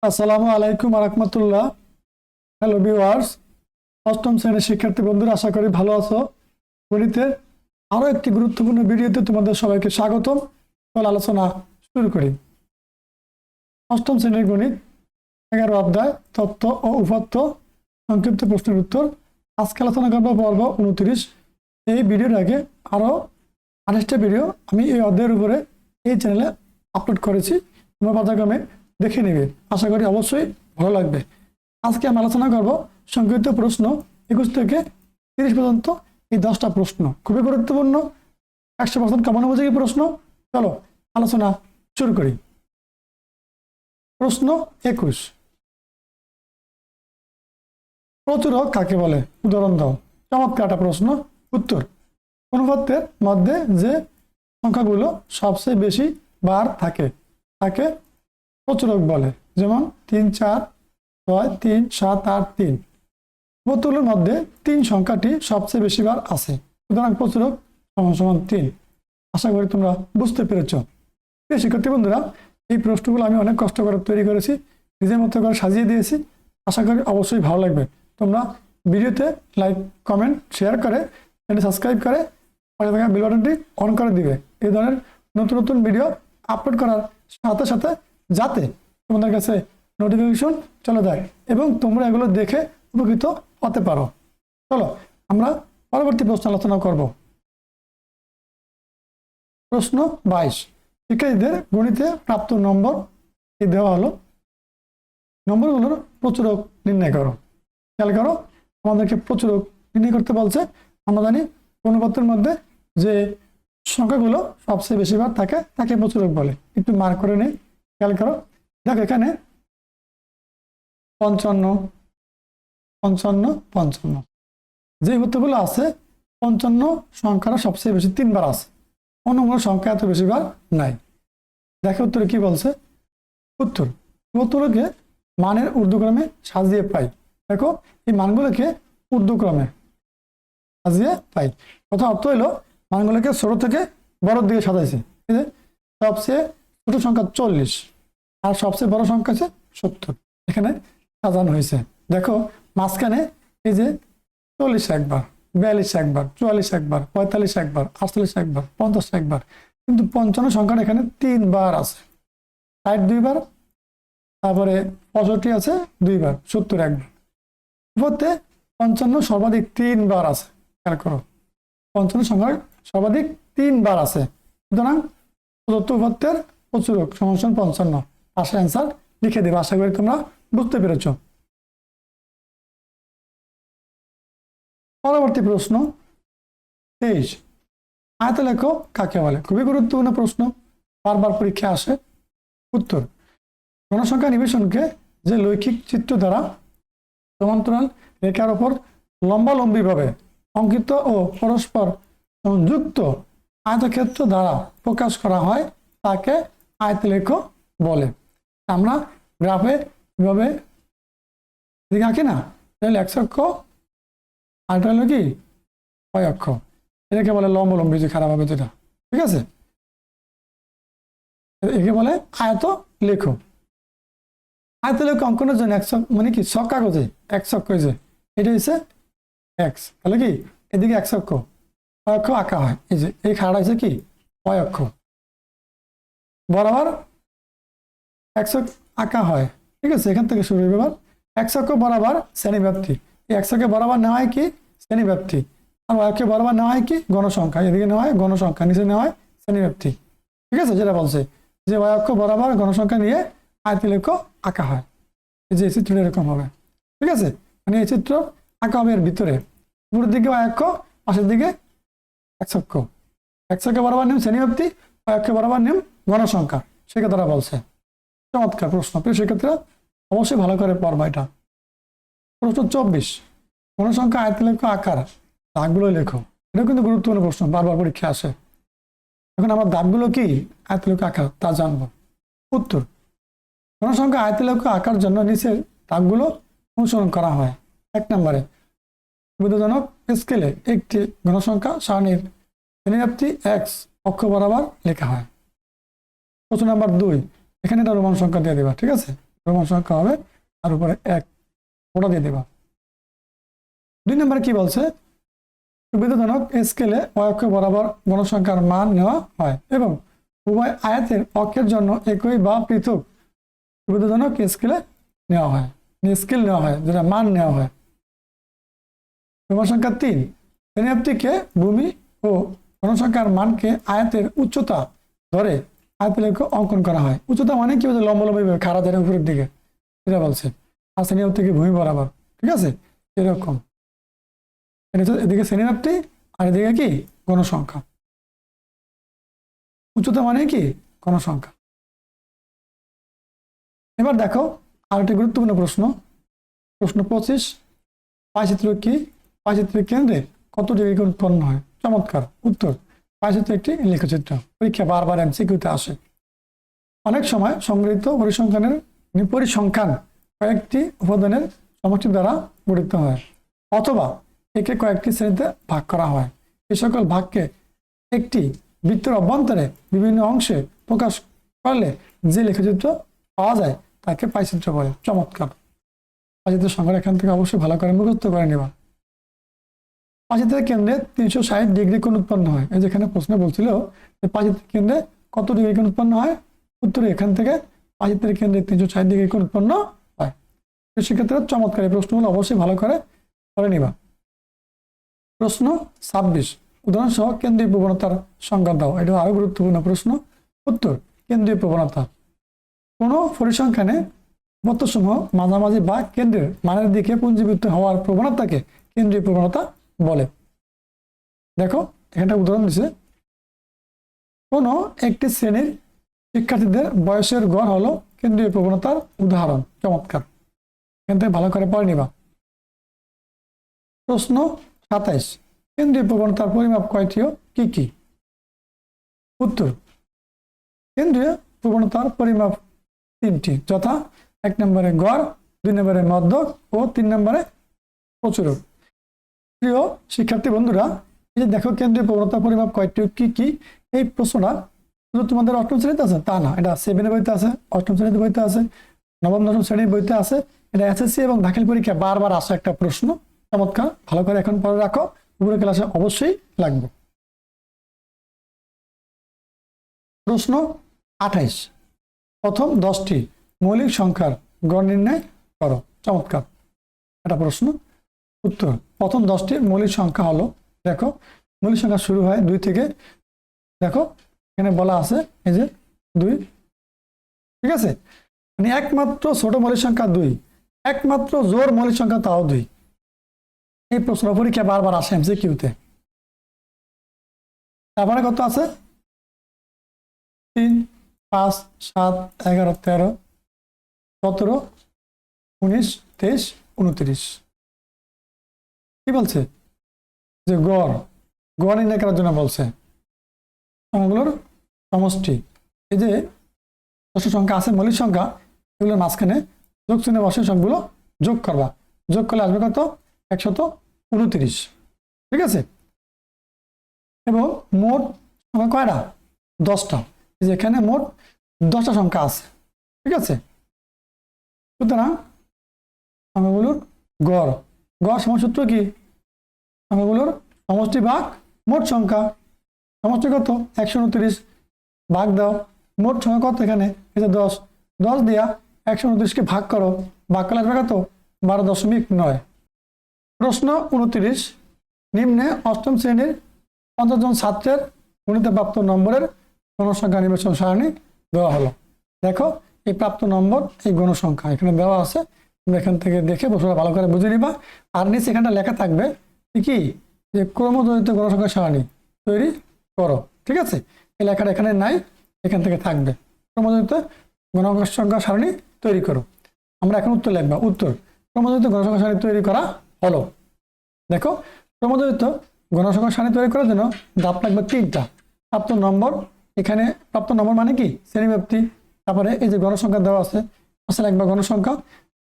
আসসালামু আলাইকুম রাহমাতুল্লাহ। হ্যালো ভিউয়ার্স, অষ্টম শ্রেণীর শিক্ষার্থী বন্ধুরা, আশা করি ভালো আছো। গণিতের আরো একটি গুরুত্বপূর্ণ ভিডিওতে তোমাদের সবাইকে স্বাগতম। চল আলোচনা শুরু করি। অষ্টম শ্রেণীর গণিত 11 অধ্যায় তথ্য ও উপাত্ত সংক্ষিপ্ত প্রশ্নের উত্তর। আজকে আলোচনা করবো পর্ব 29। এই ভিডিওর আগে আরো 28টা ভিডিও আমি এই অধ্যায়ের উপরে এই চ্যানেলে আপলোড করেছি, তোমরা পর্যায়ক্রমে দেখে নেবে। আশা করি অবশ্যই ভালো লাগবে। আজকে আমি আলোচনা করব সংক্ষিপ্ত প্রশ্ন 21 থেকে 30 পর্যন্ত। এই 10টা প্রশ্ন খুবই গুরুত্বপূর্ণ, 100% কমন উপযোগী প্রশ্ন। চলো আলোচনা শুরু করি। প্রশ্ন 21, প্রচুরক কাকে বলে? উদাহরণ দাও। চমৎকার একটা প্রশ্ন। উত্তর: অনুপাতের মধ্যে যে সংখ্যাগুলো সবচেয়ে বেশি বার থাকে তাকে প্রচুরক বলে। যেমন 3, 4, 6, 3, 7, 8, 3। উপাত্তগুলোর মধ্যে 3 সংখ্যাটি সবচেয়ে বেশি বার আছে, সুতরাং প্রচুরক সমান সমান 3। আশা করি তোমরা বুঝতে পেরেছ। প্রিয় শিক্ষার্থী বন্ধুরা, এই প্রশ্নগুলো আমি অনেক কষ্ট করে তৈরি করেছি, নিজের মতো করে সাজিয়ে দিয়েছি। আশা করি অবশ্যই ভালো লাগবে। তোমরা ভিডিওতে লাইক, কমেন্ট, শেয়ার করে চ্যানেল সাবস্ক্রাইব করে পাশে থাকা বেল বাটনটি অন করে দিবে, এই ধরনের নতুন নতুন ভিডিও আপলোড করার সাথে সাথে যাতে তোমাদের কাছে নোটিফিকেশন চলে যায় এবং তোমরা এগুলো দেখে উপকৃত হতে পারো। চলো আমরা পরবর্তী প্রশ্ন আলোচনা করব। প্রশ্ন 22, শিক্ষার্থীদের গণিতে প্রাপ্ত নম্বর এই দেওয়া হলো। নম্বরগুলোর প্রচুরক নির্ণয় করো। খেয়াল করো, আমাদেরকে প্রচুরক নির্ণয় করতে বলছে। আমরা জানি অনুপাতের মধ্যে যে সংখ্যাগুলো সবচেয়ে বেশি বার থাকে তাকে প্রচুরক বলে। একটু মার্ক করে নেই। খেয়াল করো, দেখো এখানে 55, 55, 55 যে উত্তরগুলো আছে, 55 সংখ্যাটা সবচেয়ে বেশি 3 বার আছে, অন্য কোনো সংখ্যা এত বেশি বার নাই। দেখো উত্তরে কি বলছে। উত্তরকে মানের ঊর্ধ্বক্রমে সাজিয়ে পাই। দেখো এই মানগুলোকে ঊর্ধ্বক্রমে সাজিয়ে পাই। কথা অর্থ হলো মানগুলোকে ছোট থেকে বড়র দিকে সাজাইছে। সবচেয়ে ছোট সংখ্যা 40 আর সবচেয়ে বড় সংখ্যা আছে 70, এখানে সাজানো হয়েছে। দেখো মাঝখানে এই যে 40 একবার, 42 একবার, 44 একবার, 45 একবার, 48 একবার, 50 একবার, কিন্তু 55 সংখ্যাটা এখানে 3 বার আছে। 60 2 বার, তারপরে 65 আছে 2 বার, 70 একবার। বলতে 55 সর্বাধিক 3 বার আছে। খেয়াল করো, 55 সংখ্যা সর্বাধিক 3 বার আছে, সুতরাং প্রদত্ত উপাত্তের প্রচুরক সমান 55। পাশে অ্যান্সার লিখে দেবে। আশা করি তোমরা বুঝতে পেরেছ। পরবর্তী প্রশ্ন 23, আয়তলেখ কাকে বলে? খুবই গুরুত্বপূর্ণ প্রশ্ন, বারবার পরীক্ষা আসে। উত্তর: গণসংখ্যা নিবেশনকে যে লৈখিক চিত্র দ্বারা সমান্তরাল রেখার ওপর লম্বালম্বিভাবে অঙ্কিত ও পরস্পর সংযুক্ত আয়তক্ষেত্র দ্বারা প্রকাশ করা হয় তাকে আয়তলেখ বলে। আমরা গ্রাফে এভাবে দিকে আঁকি না, তাহলে x অক্ষ আর এটা হলো কি y অক্ষ, এটাকে বলে লম্বালম্বি, যে খারাপ হবে যেটা, ঠিক আছে, একে বলে আয়ত লেখ। আয়তলেখ অঙ্কনের জন্য মানে কি ছক কাগজে এক অক্ষ, যে এটা হচ্ছে এক্স, তাহলে কি এদিকে এক অক্ষ অক্ষ আঁকা হয়। এই যে এই খাড়া হচ্ছে কি y অক্ষ, বরাবর এক আঁকা হয়, ঠিক আছে। এখান থেকে শুরু হবে। এবার এক অক্ষ বরাবর শ্রেণীব্যাপ্তি, এই এক অক্ষে বরাবর নেওয়া হয় কি শ্রেণীব্যাপ্তি, আর y অক্ষে বরাবর নেওয়া হয় কি গণসংখ্যা, এদিকে নেওয়া হয় গণসংখ্যা, নিচে নেওয়া হয় শ্রেণীব্যাপ্তি, ঠিক আছে। যেটা বলছে যে y অক্ষ বরাবর গণসংখ্যা নিয়ে আয়তলেখ আঁকা হয়। এই যে চিত্রটা এরকম হবে, ঠিক আছে। মানে এই চিত্র আঁকা হবে এর ভিতরে, উপরের দিকে y অক্ষ, পাশের দিকে এক অক্ষ, এক অক্ষে বরাবর নিয়ম শ্রেণীব্যাপ্তি, y অক্ষে বরাবর নিয়ম গণসংখ্যা, সেটা তারা বলছে। চমৎকার প্রশ্ন, প্রিয় শিক্ষার্থীরা অবশ্যই ভালো করে পড়বা এটা। প্রশ্ন 24, গণসংখ্যা আয়তলেখ আকার দাগগুলো লেখো। এটা কিন্তু গুরুত্বপূর্ণ প্রশ্ন, বারবার পরীক্ষা আসে। এখন আমার দাগগুলো কি আয়তলেখ আকার তা জানবো। উত্তর: গণসংখ্যা আয়তলেখ আঁকার জন্য নিচের দাগগুলো অনুসরণ করা হয়। 1 নম্বরে সুবিধাজনক স্কেলে একটি গণসংখ্যা সারণীর শ্রেণীব্যাপ্তি এক্স অক্ষ বরাবর লেখা হয়। প্রশ্ন নাম্বার 2, এখানে একটা রোমান সংখ্যা দিয়ে দেবা, ঠিক আছে। প্রমাণ সংখ্যা হবে, আর উপরে 1 ওটা দিয়ে দেবা। 2 নম্বরে কি বলছে, সুবিধাজনক স্কেলে অক্ষ বরাবর গণসংখ্যার মান নেওয়া হয় এবং উভয় আয়াতের অক্ষের জন্য একই বা পৃথক সুবিধাজনক স্কেলে নেওয়া হয়, স্কেল নেওয়া হয়, যেটা মান নেওয়া হয়। প্রমাণ সংখ্যা 3, শ্রেণীব্যক্তিকে ভূমি ও গণসংখ্যার মানকে আয়াতের উচ্চতা ধরে আয়তলেখ অঙ্কন করা হয়। উচ্চতা মানে কি, লম্বা লম্বা খাড়া ধরে উপরের দিকে, এটা বলছে। আর শ্রেণীব্যক্তিকে ভূমি বরাবর, ঠিক আছে, এরকম। এদিকে শ্রেণীব্যক্তি আর এদিকে কি গণসংখ্যা। উচ্চতা মানে কি গণসংখ্যা। এবার দেখো আরেকটি গুরুত্বপূর্ণ প্রশ্ন, প্রশ্ন 25, পাইচিত্র কি? পাইচিত্রের কেন্দ্রে কত ডিগ্রি কোণ উৎপন্ন হয়? চমৎকার উত্তর, পাইচিত্র একটি লেখচিত্র। পরীক্ষা বারবার এমসিকিউতে আসে। অনেক সময় সংগৃহীত পরিসংখ্যান কয়েকটি উপাদানের সমষ্টি দ্বারা গঠিত হয়, অথবা একে কয়েকটি শ্রেণীতে ভাগ করা হয়। এই সকল ভাগকে একটি বৃত্তের অভ্যন্তরে বিভিন্ন অংশে প্রকাশ করলে যে লেখচিত্র পাওয়া যায় তাকে পাইচিত্র বলে। চমৎকার। পাইচিত্রের সংখ্যা এখান থেকে অবশ্যই ভালো করে মুখস্থ করে নেবা। পাইচিত্রের কেন্দ্রে 360 ডিগ্রি কোণ উৎপন্ন হয়। এই যেখানে প্রশ্ন বলছিল যে পাইচিত্রের কেন্দ্রে কত ডিগ্রি কোণ উৎপন্ন হয়, উত্তরে এখান থেকে পাইচিত্রের কেন্দ্রে 360 ডিগ্রি কোণ উৎপন্ন হয়। সেক্ষেত্রে চমৎকার, এই প্রশ্নগুলো অবশ্যই ভালো করে নিবা। প্রশ্ন 26, উদাহরণ সহ কেন্দ্রীয় প্রবণতার সংজ্ঞা দাও। এটা আরো গুরুত্বপূর্ণ প্রশ্ন। উত্তর, কেন্দ্রীয় প্রবণতা কোনো পরিসংখ্যানে বর্তসমূহ মাঝামাঝি বা কেন্দ্রের মানের দিকে পুঞ্জীভূত হওয়ার প্রবণতাকে কেন্দ্রীয় প্রবণতা বলে। দেখো এখানটা উদাহরণ দিছে, কোনো একটি শ্রেণীর শিক্ষার্থীদের বয়সের গড় হলো কেন্দ্রীয় প্রবণতার উদাহরণ। চমৎকার, এখান থেকে ভালো করে পড়ে নিবা। প্রশ্ন 27, কেন্দ্রীয় প্রবণতার পরিমাপ কয়টি ও কি কি? উত্তর, কেন্দ্রীয় প্রবণতার পরিমাপ 3টি, যথা 1 নম্বরে গড়, 2 নম্বরে মধ্যক ও 3 নম্বরে প্রচুরক। প্রিয় শিক্ষার্থী বন্ধুরা, এই যে দেখো কেন্দ্রীয় প্রবণতার পরিমাপ কয়টি কি কি, এই প্রশ্নটা শুধু তোমাদের 8ম শ্রেণীতে আছে তা না, এটা 7 বইতে আছে, 8ম শ্রেণীতে বইতে আছে, 9ম 10ম শ্রেণীর বইতে আছে। এটা এসএসসি এবং দাখিল পরীক্ষা বারবার আসা একটা প্রশ্ন। চমৎকার, ভালো করে এখন পড়ে রাখো, উপরে ক্লাসে অবশ্যই লাগবে। প্রশ্ন 28, প্রথম 10টি মৌলিক সংখ্যার গড় নির্ণয় করো। চমৎকার একটা প্রশ্ন। উত্তর, প্রথম 10টি মৌলিক সংখ্যা হলো, দেখো মৌলিক সংখ্যা শুরু হয় 2 থেকে। দেখো এখানে বলা আছে এই যে 2, ঠিক আছে, মানে একমাত্র ছোট মৌলিক সংখ্যা 2, একমাত্র জোর মৌলিক সংখ্যা তাও 2। এই প্রশ্ন পরীক্ষা বারবার আসে এমসিকিউতে। তারপরে কত আছে? 3, 5, 7, 11, 13, 17, 19, 23, 29। কি বলছে? যে গড় নির্ণয় করার জন্য বলছে সংখ্যাগুলোর সমষ্টি। এই যে 10টি সংখ্যা আছে মৌলিক সংখ্যা, এগুলোর মাঝখানে যোগ চিহ্নে বসে সবগুলো যোগ করবা। যোগ করলে আসবে কত? 129, ঠিক আছে। এবং মোট সংখ্যা কয়টা? 10টা। যেখানে মোট 10টা সংখ্যা আছে, ঠিক আছে। সুতরাং সংখ্যাগুলোর গড় সমসূত্র কি? সংখ্যাগুলোর সমষ্টি ভাগ মোট সংখ্যা। সমষ্টি কত? 129, ভাগ দাও মোট সংখ্যা কত, এখানে এই যে 10, 10 দিয়া 129কে ভাগ করো, ভাগ করলে আসবে কত? 12.9। প্রশ্ন 29, নিম্নে 8ম শ্রেণীর 50 জন ছাত্রের গণিতে প্রাপ্ত নম্বরের গণসংখ্যা নির্বাচন সারণী দেওয়া হলো। দেখো এই প্রাপ্ত নম্বর, এই গণসংখ্যা এখানে দেওয়া আছে, তুমি এখান থেকে দেখে বসে ভালো করে বুঝে নিবা। আর নিচে এখানটা লেখা থাকবে কি, যে ক্রমজনিত গণসংখ্যা সারণী তৈরি করো, ঠিক আছে। এই লেখাটা এখানে নাই, এখান থেকে থাকবে ক্রমজনিত গণসংখ্যা সারণী তৈরি করো। আমরা এখন উত্তর লিখবা। উত্তর, ক্রমজনিত গণসংখ্যা সারণী তৈরি করা হলো। দেখো ক্রমজনিত গণসংখ্যা সারণী তৈরি করার জন্য ধাপ লাগবে 3টা। প্রাপ্ত নম্বর, এখানে প্রাপ্ত নম্বর মানে কি? শ্রেণীব্যাপ্তি। তারপরে এই যে গণসংখ্যা দেওয়া আছে, আসলে একবার গণসংখ্যা।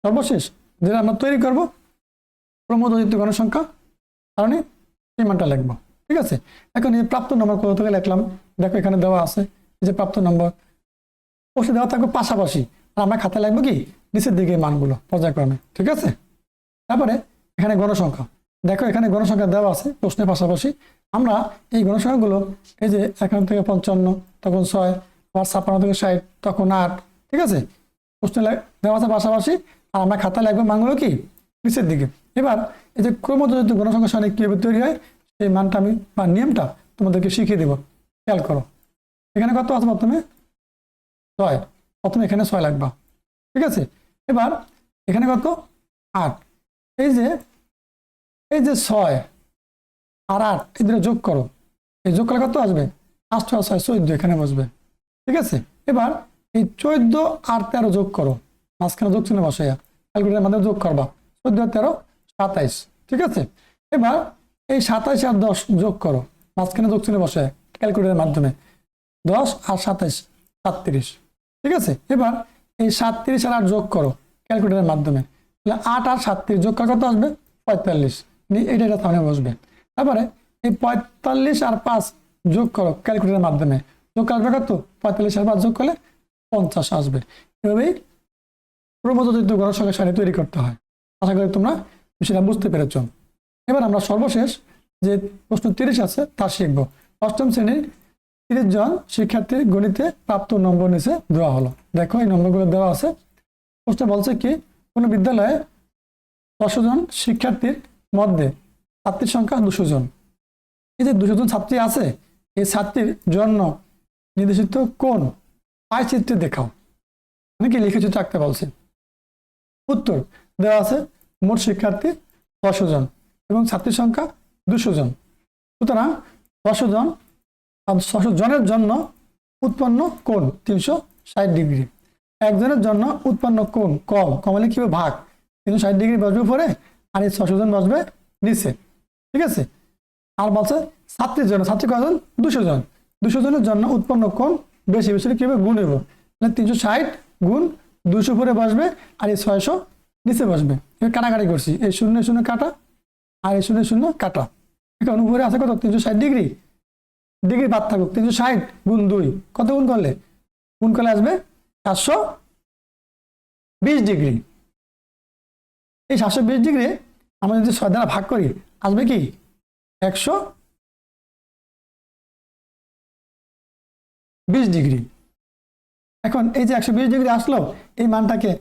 সর্বশেষ যেটা আমরা তৈরি করব ক্রমজনিত গণসংখ্যা সারণী, সেই মানটা লিখবো, ঠিক আছে। এখন এই প্রাপ্ত নম্বর কোথা থেকে লিখলাম, দেখো এখানে দেওয়া আছে এই যে প্রাপ্ত নম্বর, অবশ্যই দেওয়া থাকবে পাশাপাশি। আর আমরা খাতায় লিখবো কি? নিচের দিকে এই মানগুলো পর্যায়ক্রমে, ঠিক আছে। তারপরে এখানে গণসংখ্যা, দেখো এখানে গণসংখ্যা দেওয়া আছে প্রশ্নের পাশাপাশি। আমরা এই গণসংখ্যাগুলো এই যে এখান থেকে 55, তখন 6, আবার 56 থেকে 60, তখন 8, ঠিক আছে, প্রশ্নে দেওয়া আছে পাশাপাশি। আর আমরা খাতায় লিখবো মানগুলো কি নিচের দিকে। এবার এই যে ক্রমযোজিত গণসংখ্যা সারণী কীভাবে তৈরি হয় সেই মানটা আমি বা নিয়মটা তোমাদেরকে শিখিয়ে দেবো। খেয়াল করো, এখানে কত আছে প্রথমে 6, প্রথমে এখানে 6 লাগবা, ঠিক আছে। এবার এখানে কত 8, এই যে 6 আর 8 এই দুটো যোগ করো, এই যোগ করলে কত আসবে 8 আর 6 14, এখানে বসবে, ঠিক আছে। এবার এই 14 আর 13 যোগ করো, মাঝখানে যোগ চিহ্ন বসাইয়া ক্যালকুলেটারের মাধ্যমে যোগ করবা, 14 আর 13 27, ঠিক আছে। এবার এই 27 আর 10 যোগ করো, মাঝখানে যোগ চিহ্ন বসায় ক্যালকুলেটারের মাধ্যমে, 10 আর 27 37, ঠিক আছে। এবার এই 37 আর 8 যোগ করো ক্যালকুলেটারের মাধ্যমে, তাহলে 8 আর 37 যোগ করে কত আসবে 45, এটা সামনে বসবে। তারপরে এই 45 আর 5 যোগ করো ক্যালকুলেটারের মাধ্যমে, যোগ আসবে কত 45 আর 5 যোগ করলে 50 আসবে। এভাবেই ক্রমযোজিত গণসংখ্যা সারণী তৈরি করতে হয়। আশা করি তোমরা বিষয়টা বুঝতে পেরেছ। এবার আমরা সর্বশেষ যে প্রশ্ন 30 আছে তা শিখব। অষ্টম শ্রেণীর 30 জন শিক্ষার্থীর গণিতে প্রাপ্ত নম্বর নিচে দেওয়া হলো। দেখো এই নম্বরগুলো দেওয়া আছে। প্রশ্ন বলছে কি, কোনো বিদ্যালয়ে 100 জন শিক্ষার্থীর মধ্যে ছাত্রীর সংখ্যা 200 জন। এই যে 200 জন ছাত্রী আছে, এই ছাত্রীর জন্য নির্দেশিত কোন পাইচিত্রে দেখাও, মানে কি লিখিত আঁকতে বলছে। উত্তর দেওয়া আছে মোট শিক্ষার্থী 100 জন এবং ছাত্রীর সংখ্যা 200 জন। সুতরাং 100 জন আর 100 জনের জন্য উৎপন্ন কোণ 360 ডিগ্রি। একজনের জন্য উৎপন্ন কোণ কম হলে কিভাবে ভাগ, 360 ডিগ্রি বসবে উপরে আর এই 600 জন বসবে নিচে, ঠিক আছে। আর বলছে ছাত্রীর জন্য, ছাত্রী কয়জন 200 জন, 200 জনের জন্য উৎপন্ন কোণ বেশি বেশি কিভাবে গুণ হইব, 360 গুণ 200 উপরে বসবে আর এই 600 নিচে বসবে। এবার কাটাকাটি করছি, এই 0 0 কাটা আর এই 0 0 কাটা। এখন উপরে আছে কত 360 ডিগ্রি, ডিগ্রি বাদ থাকুক, 360 গুণ 2 কত গুণ করলে আসবে 720 ডিগ্রি। এই 720 ডিগ্রি আমরা যদি 6 দ্বারা ভাগ করি আসবে কি 120 ডিগ্রি। এখন এই যে 120 ডিগ্রি আসলো, এই মানটাকে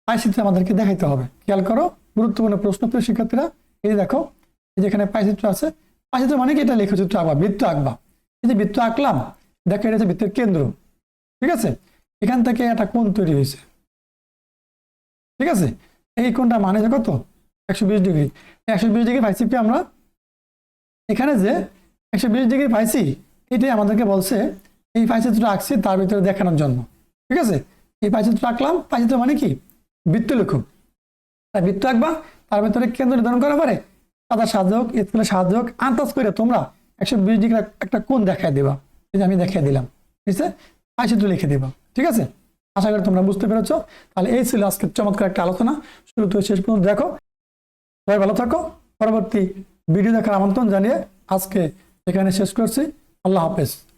পাইচিত্রে আমাদেরকে দেখাইতে হবে। খেয়াল করো, গুরুত্বপূর্ণ প্রশ্ন প্রিয় শিক্ষার্থীরা। এই যে দেখো, এই যে এখানে পাইচিত্র আছে, পাইচিত্র মানে কি এটা লেখচিত্র আঁকবা, বৃত্ত আঁকবা। এই যে বৃত্ত আঁকলাম, দেখো এটা হচ্ছে বৃত্তের কেন্দ্র, ঠিক আছে। এখান থেকে একটা কোণ তৈরি হয়েছে, ঠিক আছে। এই কোণটা মানে কত 120 ডিগ্রি। 120 ডিগ্রি পাইছি কি আমরা, এখানে যে 120 ডিগ্রি পাইছি এটাই আমাদেরকে বলছে এই পাইচিত্র আঁকছি তার ভিতরে দেখানোর জন্য, ঠিক আছে। এই পাইচিত্র আঁকলাম, পাইচিত্র মানে কি বৃত্ত লেখো, তাই বৃত্ত আঁকবা, তার ভিতরে কেন্দ্র নির্ধারণ করার পরে সাদা সাজক স্কুলের সাজক আন্দাজ করে তোমরা 120 ডিগ্রি একটা কোণ দেখায় দেবা। এই যে আমি দেখিয়ে দিলাম, ঠিক আছে, পাইচিত্র লিখে দেবা, ঠিক আছে। আশা করি তোমরা বুঝতে পেরেছো। তাহলে এই ছিল আজকে চমৎকার একটা আলোচনা, শুরু থেকে শেষ পর্যন্ত দেখো। সবাই ভালো থাকো, পরবর্তী ভিডিও দেখার আমন্ত্রণ জানিয়ে আজকে এখানে শেষ করছি। আল্লাহ হাফেজ।